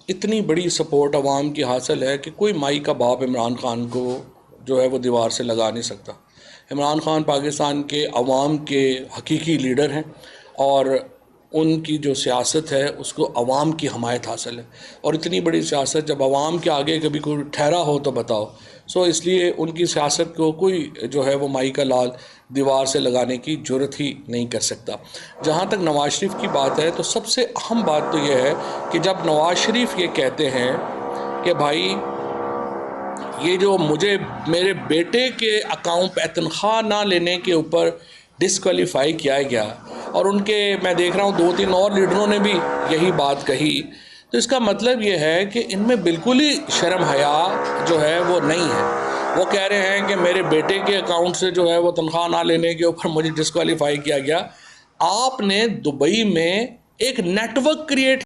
اتنی بڑی سپورٹ عوام کی حاصل ہے کہ کوئی مائی کا باپ عمران خان کو جو ہے وہ دیوار سے لگا نہیں سکتا۔ عمران خان پاکستان کے عوام کے حقیقی لیڈر ہیں اور ان کی جو سیاست ہے اس کو عوام کی حمایت حاصل ہے، اور اتنی بڑی سیاست جب عوام کے آگے کبھی کوئی ٹھہرا ہو تو بتاؤ۔ اس لیے ان کی سیاست کو کوئی جو ہے وہ مائی کا لال دیوار سے لگانے کی جرت ہی نہیں کر سکتا۔ جہاں تک نواز شریف کی بات ہے تو سب سے اہم بات تو یہ ہے کہ جب نواز شریف یہ کہتے ہیں کہ بھائی یہ جو مجھے میرے بیٹے کے اکاؤنٹ پہ تنخواہ نہ لینے کے اوپر ڈسکوالیفائی کیا گیا، اور ان کے میں دیکھ رہا ہوں 2-3 اور لیڈروں نے بھی یہی بات کہی، تو اس کا مطلب یہ ہے کہ ان میں بالکل ہی شرم حیا جو ہے وہ نہیں ہے۔ وہ کہہ رہے ہیں کہ میرے بیٹے کے اکاؤنٹ سے جو ہے وہ تنخواہ نہ لینے کے اوپر مجھے ڈسکوالیفائی کیا گیا۔ آپ نے دبئی میں ایک نیٹ ورک کریٹ